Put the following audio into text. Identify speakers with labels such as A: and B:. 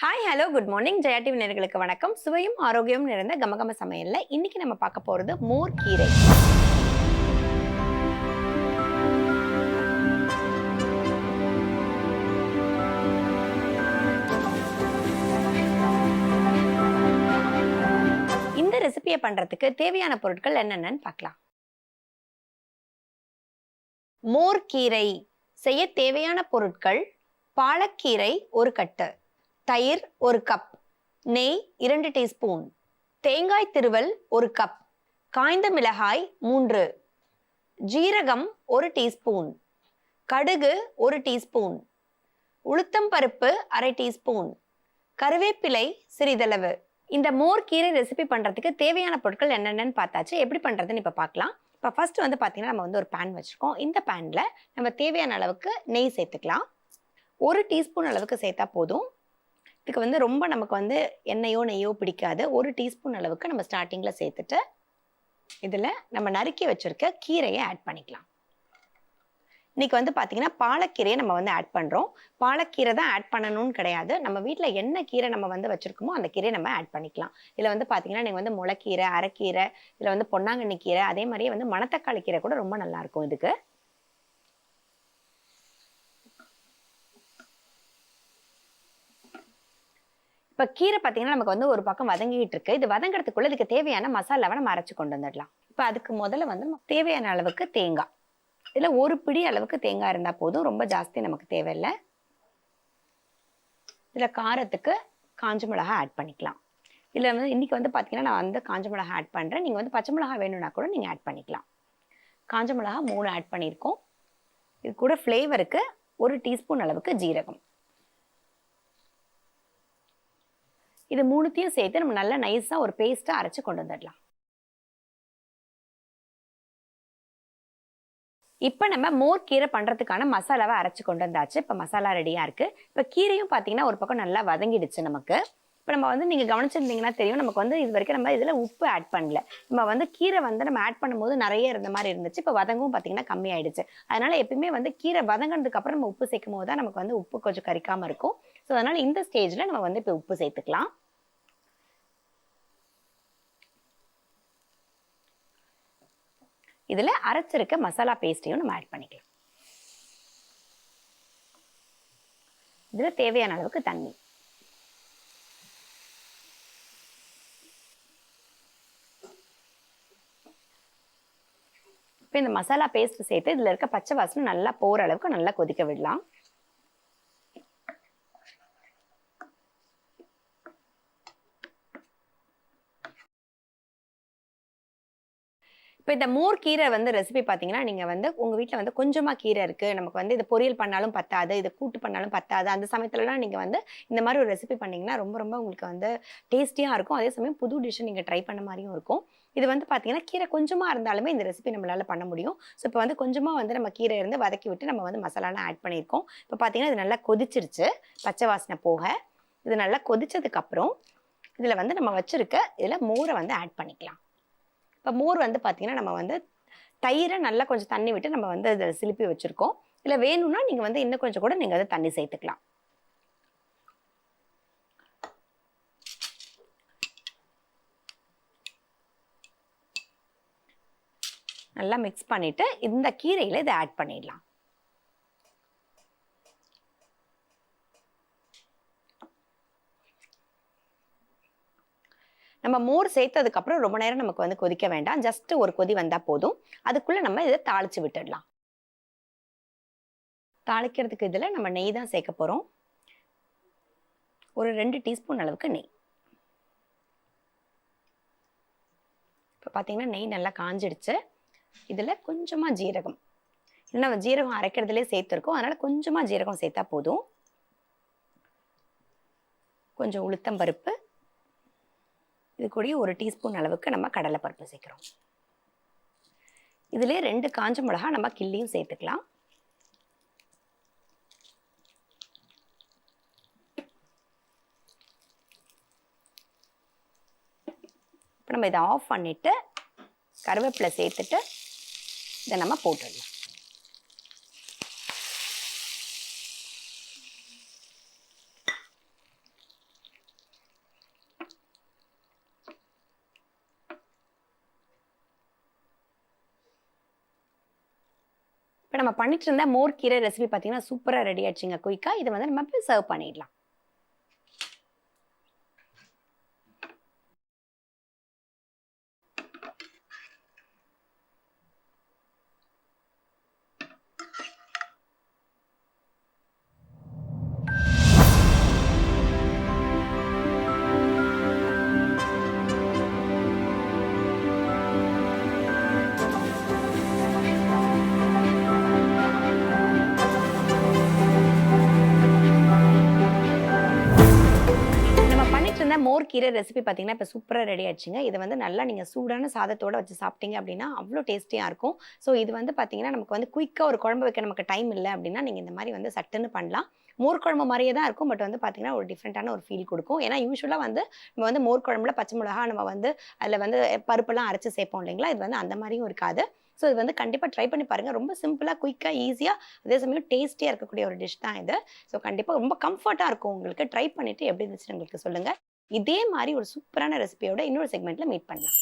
A: Hi hello good morning Jaya TV நேயர்களுக்கு வணக்கம். சுவையும் ஆரோக்கியமும் நிறைந்த கமகம சமையல்ல இன்னைக்கு நம்ம பார்க்க போறது மோர் கீரை. இந்த ரெசிபியை பண்றதுக்கு தேவையான பொருட்கள் என்னென்னு பார்க்கலாம். மோர் கீரை செய்ய தேவையான பொருட்கள்: பாலக்கீரை 1 கட்டு, தயிர் 1 கப், நெய் 2 டீஸ்பூன், தேங்காய் திருவல் 1 கப், காய்ந்த மிளகாய் 3, ஜீரகம் 1 டீஸ்பூன், கடுகு 1 டீஸ்பூன், உளுத்தம் பருப்பு 1/2 டீஸ்பூன், கருவேப்பிலை சிறிதளவு. இந்த மோர் கீரை ரெசிபி பண்ணுறதுக்கு தேவையான பொருட்கள் என்னென்னு பார்த்தாச்சு. எப்படி பண்ணுறதுன்னு இப்போ பார்க்கலாம். இப்போ ஃபர்ஸ்ட் பார்த்தீங்கன்னா நம்ம ஒரு பேன் வச்சுருக்கோம். இந்த பேனில் நம்ம தேவையான அளவுக்கு நெய் சேர்த்துக்கலாம். 1 டீஸ்பூன் அளவுக்கு சேர்த்தா போதும். இதுக்கு ரொம்ப நமக்கு எண்ணெயோ நெய்யோ பிடிக்காது. 1 டீஸ்பூன் அளவுக்கு நம்ம ஸ்டார்டிங்கில் சேர்த்துட்டு இதில் நம்ம நறுக்கி வச்சுருக்க கீரையை ஆட் பண்ணிக்கலாம். இன்றைக்கி பார்த்தீங்கன்னா பாலக்கீரையை நம்ம ஆட் பண்ணுறோம். பாலக்கீரை தான் ஆட் பண்ணணும்னு கிடையாது. நம்ம வீட்டில் என்ன கீரை நம்ம வச்சுருக்கோமோ அந்த கீரையை நம்ம ஆட் பண்ணிக்கலாம். இதில் பார்த்தீங்கன்னா நீங்கள் முளைக்கீரை, அரைக்கீரை, இதில் பொன்னாங்கண்ணி கீரை, அதே மாதிரியே மணத்தக்காளி கீரை கூட ரொம்ப நல்லாயிருக்கும் இதுக்கு. இப்போ கீரை பார்த்தீங்கன்னா நமக்கு ஒரு பக்கம் வதங்கிட்டு இருக்கு. இது வதங்கிறதுக்குள்ள இதுக்கு தேவையான மசாலாவை நம்ம அரைச்சு கொண்டு வந்துடலாம். இப்போ அதுக்கு முதல்ல தேவையான அளவுக்கு தேங்காய், இதில் 1 பிடி அளவுக்கு தேங்காய் இருந்தால் போதும், ரொம்ப ஜாஸ்தி நமக்கு தேவையில்லை. இதில் காரத்துக்கு காஞ்ச மிளகாய் ஆட் பண்ணிக்கலாம். இதில் இன்னைக்கு பார்த்தீங்கன்னா நான் காஞ்ச மிளகாய் ஆட் பண்ணுறேன். நீங்கள் பச்சை மிளகாய் வேணும்னா கூட நீங்கள் ஆட் பண்ணிக்கலாம். காஞ்ச மிளகாய் 3 ஆட் பண்ணியிருக்கோம். இது கூட ஃப்ளேவருக்கு 1 டீஸ்பூன் அளவுக்கு ஜீரகம். இது 3த்தையும் சேர்த்து நம்ம நல்லா நைஸாக ஒரு பேஸ்ட்டாக அரைச்சி கொண்டு வந்துடலாம். இப்போ நம்ம மோர் கீரை பண்ணுறதுக்கான மசாலாவை அரைச்சி கொண்டு வந்தாச்சு. இப்போ மசாலா ரெடியாக இருக்குது. இப்போ கீரையும் பார்த்தீங்கன்னா ஒரு பக்கம் நல்லா வதங்கிடுச்சு நமக்கு. இப்போ நம்ம நீங்கள் கவனிச்சிருந்தீங்கன்னா தெரியும், நமக்கு இது வரைக்கும் நம்ம இதில் உப்பு ஆட் பண்ணல. நம்ம கீரை நம்ம ஆட் பண்ணும்போது நிறைய இருந்த மாதிரி இருந்துச்சு. இப்போ வதங்கவும் பார்த்தீங்கன்னா கம்மியாயிடுச்சு. அதனால் எப்பயுமே கீரை வதங்கினதுக்கு அப்புறம் நம்ம உப்பு சேர்க்கும் போது தான் நமக்கு உப்பு கொஞ்சம் கரிக்காமல் இருக்கும். ஸோ அதனால் இந்த ஸ்டேஜில் நம்ம இப்போ உப்பு சேர்த்துக்கலாம். இதில் அரைச்சிருக்க மசாலா பேஸ்ட்டையும் நம்ம ஆட் பண்ணிக்கலாம். இதில் தேவையான அளவுக்கு தண்ணி. இப்போ இந்த மசாலா பேஸ்ட் சேர்த்து இதில் இருக்க பச்சை வாசனை நல்லா போகிற அளவுக்கு நல்லா கொதிக்க விடலாம். இப்போ இந்த மோர் கீரை ரெசிபி பார்த்தீங்கன்னா நீங்கள் உங்கள் வீட்டில் கொஞ்சமாக கீரை இருக்குது, நமக்கு இது பொரியல் பண்ணாலும் பத்தாது, இது கூட்டு பண்ணாலும் பத்தாது, அந்த சமயத்துலலாம் நீங்கள் இந்த மாதிரி ஒரு ரெசிபி பண்ணிங்கன்னா ரொம்ப ரொம்ப உங்களுக்கு டேஸ்டியாக இருக்கும். அதே சமயம் புது டிஷ்ஷை நீங்கள் ட்ரை பண்ண மாதிரியும் இருக்கும். இது பார்த்தீங்கன்னா கீரை கொஞ்சமாக இருந்தாலுமே இந்த ரெசிபி நம்மளால் பண்ண முடியும். ஸோ இப்போ கொஞ்சமாக நம்ம கீரை இருந்து வதக்கி விட்டு நம்ம மசாலாலாம் ஆட் பண்ணியிருக்கோம். இப்போ பார்த்தீங்கன்னா இது நல்லா கொதிச்சிருச்சு, பச்சை வாசனை போக. இது நல்லா கொதிச்சதுக்கப்புறம் இதில் நம்ம வச்சுருக்க இதில் மோரை ஆட் பண்ணிக்கலாம். இப்போ மோர் பார்த்தீங்கன்னா நம்ம தயிரை நல்லா கொஞ்சம் தண்ணி விட்டு நம்ம இதை சிலுப்பி வச்சுருக்கோம். இல்லை வேணும்னா நீங்கள் இன்னும் கொஞ்சம் கூட நீங்கள் தண்ணி சேர்த்துக்கலாம். நல்லா மிக்ஸ் பண்ணிவிட்டு இந்த கீரையில் இதை ஆட் பண்ணிடலாம். நம்ம மோர் சேர்த்ததுக்கப்புறம் ரொம்ப நேரம் நமக்கு கொதிக்க வேண்டாம். ஜஸ்ட் ஒரு கொதி வந்தால் போதும். அதுக்குள்ளே நம்ம இதை தாளித்து விட்டுடலாம். தாளிக்கிறதுக்கு இதில் நம்ம நெய் தான் சேர்க்க போகிறோம். ஒரு 2 டீஸ்பூன் அளவுக்கு நெய். இப்போ பார்த்தீங்கன்னா நெய் நல்லா காஞ்சிடுச்சு. இதில் கொஞ்சமாக ஜீரகம், நம்ம ஜீரகம் அரைக்கிறதுலே சேர்த்துருக்கோம், அதனால் கொஞ்சமாக ஜீரகம் சேர்த்தா போதும். கொஞ்சம் உளுத்தம் பருப்பு, இது கூட 1 டீஸ்பூன் அளவுக்கு நம்ம கடலைப்பருப்பு சேர்க்குறோம். இதிலே 2 காஞ்ச மிளகா நம்ம கிள்ளியும் சேர்த்துக்கலாம். இப்போ நம்ம இதை ஆஃப் பண்ணிவிட்டு கருவேப்பிலை சேர்த்துட்டு இதை நம்ம போட்டுடலாம். இப்போ நம்ம பண்ணிட்டு இருந்த மோர் கீரை ரெசிபி பார்த்தீங்கன்னா சூப்பராக ரெடி ஆயிடுச்சுங்க குயிக்காக. இதை வந்து நம்ம இப்போ சர்வ் பண்ணிடலாம். மோர் கீரை ரெசிபி பார்த்தீங்கன்னா இப்போ சூப்பராக ரெடி ஆயிடுச்சுங்க. இதை வந்து நல்லா நீங்கள் சூடான சாதத்தோடு வச்சு சாப்பிட்டீங்க அப்படின்னா அவ்வளோ டேஸ்டியாக இருக்கும். ஸோ இது வந்து பார்த்தீங்கன்னா நமக்கு வந்து குயிக்காக ஒரு குழம்பு வைக்க நமக்கு டைம் இல்லை அப்படின்னா நீங்கள் இந்த மாதிரி வந்து சட்டுன்னு பண்ணலாம். மோர் குழம்பு மாதிரியே தான் இருக்கும். பட் வந்து பார்த்தீங்கன்னா ஒரு டிஃப்ரெண்ட்டான ஒரு ஃபீல் கொடுக்கும். ஏன்னா யூஸ்வலாக வந்து நம்ம வந்து மோர் குழம்புல பச்சை மிளகா நம்ம வந்து அதில் வந்து பருப்பெல்லாம் அரைச்சி சேர்ப்போம் இல்லைங்களா? இது வந்து அந்த மாதிரியும் இருக்காது. ஸோ இது வந்து கண்டிப்பாக ட்ரை பண்ணி பாருங்கள். ரொம்ப சிம்பிளாக குயிக்காக ஈஸியாக அதே சமயம் டேஸ்டியாக இருக்கக்கூடிய ஒரு டிஷ் தான் இது. ஸோ கண்டிப்பாக ரொம்ப கம்ஃபர்ட்டாக இருக்கும் உங்களுக்கு. ட்ரை பண்ணிவிட்டு எப்படி இருந்துச்சுன்னு எங்களுக்கு சொல்லுங்கள். இதே மாதிரி ஒரு சூப்பரான ரெசிபியோட இன்னொரு செக்மெண்ட்ல மீட் பண்ணலாம்.